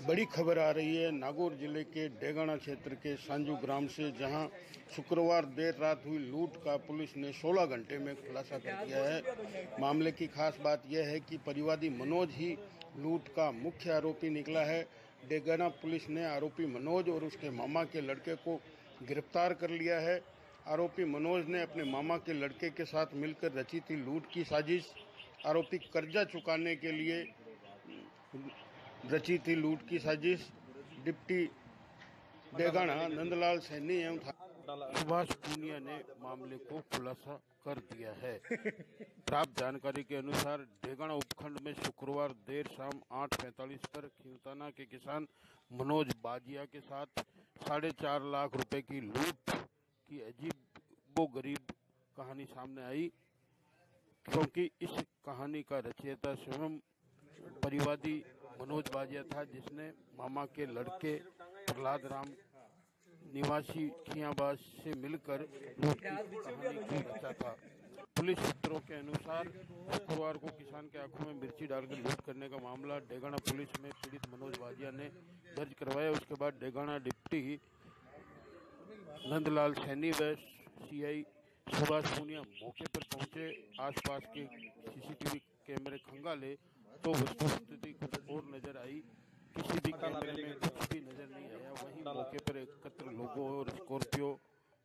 बड़ी खबर आ रही है नागौर जिले के डेगाना क्षेत्र के सांजू ग्राम से, जहां शुक्रवार देर रात हुई लूट का पुलिस ने 16 घंटे में खुलासा कर दिया है। मामले की खास बात यह है कि परिवादी मनोज ही लूट का मुख्य आरोपी निकला है। डेगाना पुलिस ने आरोपी मनोज और उसके मामा के लड़के को गिरफ्तार कर लिया है। आरोपी मनोज ने अपने मामा के लड़के के साथ मिलकर रची थी लूट की साजिश। आरोपी कर्जा चुकाने के लिए रची थी लूट की साजिश। डिप्टी डेगाना नंदलाल सैनी एवं सुभाष पूनिया ने मामले को खुलासा कर दिया है। प्राप्त जानकारी के अनुसार डेगाना उपखंड में शुक्रवार देर शाम 8:45 पर खिमताना के किसान मनोज बाजिया के साथ 4.5 लाख रुपए की लूट की अजीबोगरीब कहानी सामने आई, क्योंकि इस कहानी का रचयिता स्वयं परिवादी मनोज बाजिया था, जिसने मामा के लड़के प्रहलाद राम निवासी खियाबाज से मिलकर लूट की कहानी को रचा था। पुलिस सूत्रों के अनुसार शुक्रवार को किसान के आंखों में मिर्ची डालकर लूट करने का मामला डेगाना पुलिस में पीड़ित मनोज बाजिया ने दर्ज करवाया। उसके बाद डेगाना डिप्टी नंदलाल सैनी व सीआई सुभाष पूनिया मौके पर पहुंचे। आसपास के सीसीटीवी कैमरे खंगाले तो वस्तुस्थिति कुछ और नजर आई। किसी भी कैमरे में कुछ भी नजर नहीं आया। वहीं मौके पर एकत्र लोगों और स्कॉर्पियो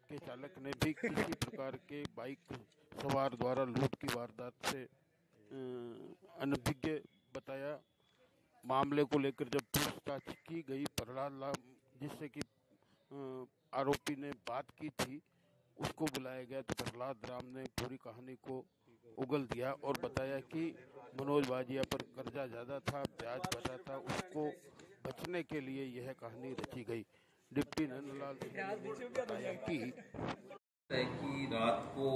के चालक ने भी किसी प्रकार के बाइक सवार द्वारा लूट की वारदात से अनभिज्ञ बताया। मामले को लेकर जब पूछताछ की गई, प्रहलाद राम जिससे कि आरोपी ने बात की थी उसको बुलाया गया, तो प्रहलाद राम ने पूरी कहानी को उगल दिया और बताया कि मनोज बाजिया पर कर्जा ज्यादा था, ब्याज बढ़ा था, उसको बचने के लिए यह कहानी रची गई। डिप्टी नंदलाल ने बताया कि रात को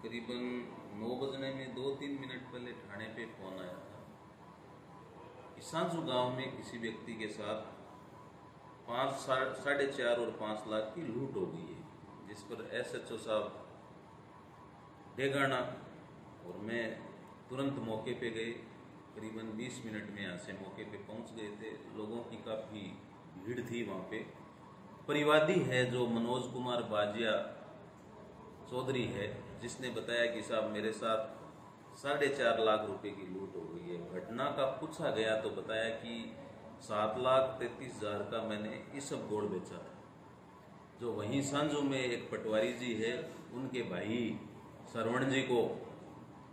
करीबन 9 बजने में 2-3 मिनट पहले थाने पे फोन आया था कि सांजू गांव में किसी व्यक्ति के साथ 4.5 और 5 लाख की लूट हो गई है, जिस पर एसएचओ साहब डेगाना और मैं तुरंत मौके पे गए। करीबन 20 मिनट में यहाँ से मौके पे पहुंच गए थे। लोगों की काफ़ी भीड़ थी वहाँ पे। परिवादी है जो मनोज कुमार बाजिया चौधरी है, जिसने बताया कि साहब मेरे साथ 4.5 लाख रुपए की लूट हो गई है। घटना का पूछा गया तो बताया कि 7,33,000 का मैंने इसबगोल बेचा था। जो वहीं सांजू में एक पटवारी जी है, उनके भाई सरवण जी को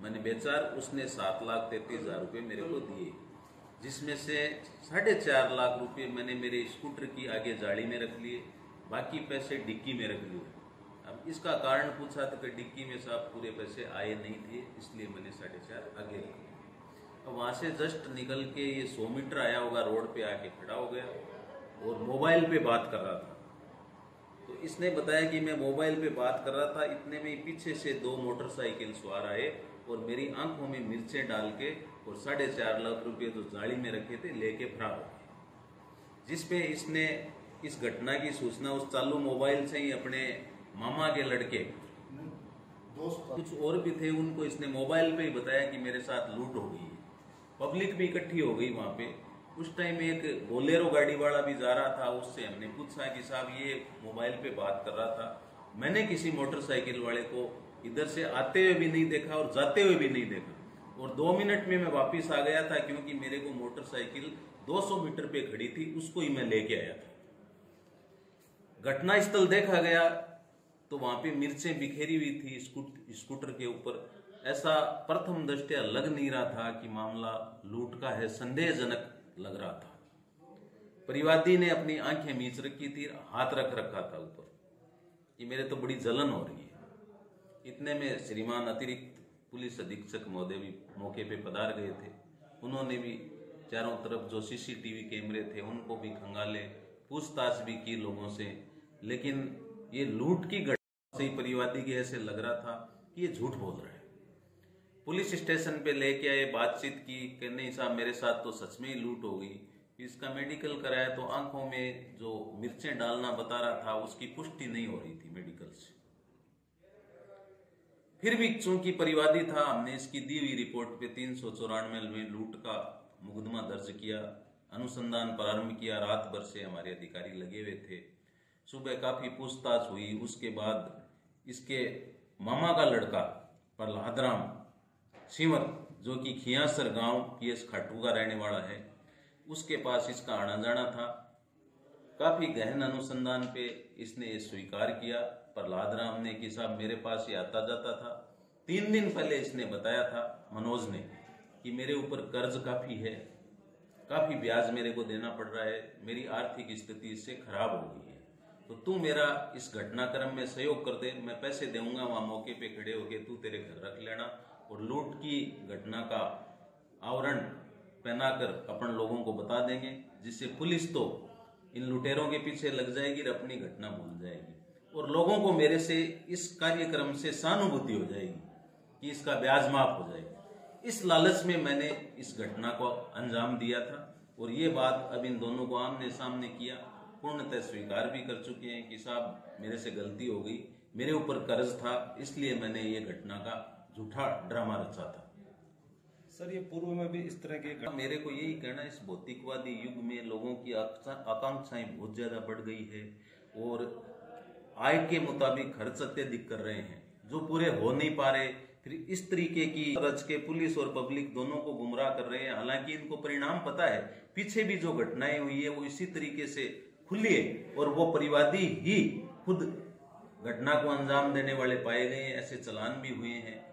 मैंने बेचा। उसने 7,33,000 रुपये मेरे को दिए, जिसमें से 4.5 लाख रुपये मैंने मेरे स्कूटर की आगे जाली में रख लिए, बाकी पैसे डिक्की में रख लिए। अब इसका कारण पूछा तो कि डिक्की में साहब पूरे पैसे आए नहीं थे, इसलिए मैंने 4.5 आगे रख लिए। अब वहां से जस्ट निकल के ये 100 मीटर आया होगा, रोड पे आके खड़ा हो गया और मोबाइल पे बात कर रहा था। तो इसने बताया कि मैं मोबाइल पे बात कर रहा था, इतने में पीछे से 2 मोटरसाइकिल सवार आए और मेरी आंखों में मिर्चें डाल के और 4.5 लाख रुपए जो जाली में रखे थे लेके फरार हो गए। जिसपे इसने इस घटना की सूचना उस चालू मोबाइल से ही अपने मामा के लड़के कुछ और भी थे, उनको इसने मोबाइल पे ही बताया कि मेरे साथ लूट हो गई है। पब्लिक भी इकट्ठी हो गई वहां पे। उस टाइम एक बोलेरो गाड़ी वाला भी जा रहा था, उससे हमने पूछा कि साहब ये मोबाइल पे बात कर रहा था, मैंने किसी मोटरसाइकिल वाले को इधर से आते हुए भी नहीं देखा और जाते हुए भी नहीं देखा। और 2 मिनट में मैं वापिस आ गया था, क्योंकि मेरे को मोटरसाइकिल 200 मीटर पे खड़ी थी, उसको ही मैं लेके आया था। घटनास्थल देखा गया तो वहां पे मिर्चें बिखेरी हुई थी स्कूटर के ऊपर। ऐसा प्रथम दृष्टया लग नहीं रहा था कि मामला लूट का है, संदेहजनक लग रहा था। परिवादी ने अपनी आंखें मीच रखी थी, हाथ रख रखा था ऊपर कि मेरे तो बड़ी जलन हो रही है। इतने में श्रीमान अतिरिक्त पुलिस अधीक्षक महोदय भी मौके पे पधार गए थे। उन्होंने भी चारों तरफ जो सीसीटीवी कैमरे थे उनको भी खंगाले, पूछताछ भी की लोगों से, लेकिन ये लूट की घटना से ही परिवादी के ऐसे लग रहा था कि ये झूठ बोल रहा है। पुलिस स्टेशन पे लेके आए, बातचीत की कि नहीं साहब मेरे साथ तो सच में ही लूट हो गई। इसका मेडिकल कराया तो आंखों में जो मिर्चें डालना बता रहा था उसकी पुष्टि नहीं हो रही थी मेडिकल से। फिर भी चूंकि परिवादी था, हमने इसकी दी हुई रिपोर्ट पे 394 में लूट का मुकदमा दर्ज किया। अनुसंधान प्रारंभ किया। रात भर से हमारे अधिकारी लगे हुए थे। सुबह काफी पूछताछ हुई। उसके बाद इसके मामा का लड़का प्रहलाद राम सिंवर, जो कि खियासर गांव पीएस खाटू का रहने वाला है, उसके पास इसका आना जाना था। काफी गहन अनुसंधान पे इसने ये स्वीकार किया प्रहलाद राम ने कि साहब मेरे पास ये आता जाता था। 3 दिन पहले इसने बताया था मनोज ने कि मेरे ऊपर कर्ज काफी है, काफी ब्याज मेरे को देना पड़ रहा है, मेरी आर्थिक स्थिति इससे खराब हो गई है, तो तू मेरा इस घटनाक्रम में सहयोग कर दे, मैं पैसे दूंगा, वहां मौके पे खड़े होके तू तेरे घर रख लेना और लूट की घटना का आवरण पहनाकर अपन लोगों को बता देंगे, जिससे पुलिस तो इन लुटेरों के पीछे लग जाएगी और अपनी घटना भूल जाएगी और लोगों को मेरे से इस कार्यक्रम से सहानुभूति हो जाएगी कि इसका ब्याज माफ हो जाएगा। इस लालच में मैंने इस घटना को अंजाम दिया था और ये बात अब इन दोनों को आमने सामने किया, पूर्णतः स्वीकार भी कर चुके हैं कि साहब मेरे से गलती हो गई, मेरे ऊपर कर्ज था, इसलिए मैंने ये घटना का झूठा ड्रामा रचा था। सर, ये पूर्व में भी इस तरह के मेरे को यही कहना, इस भौतिकवादी युग में लोगों की आकांक्षाएं बहुत ज्यादा बढ़ गई है और आय के मुताबिक खर्च अत्यधिक कर रहे हैं जो पूरे हो नहीं पा रहे। फिर इस तरीके की रच के पुलिस और पब्लिक दोनों को गुमराह कर रहे हैं। हालांकि इनको परिणाम पता है, पीछे भी जो घटनाएं हुई है वो इसी तरीके से खुली है और वो परिवादी ही खुद घटना को अंजाम देने वाले पाए गए हैं। ऐसे चालान भी हुए हैं।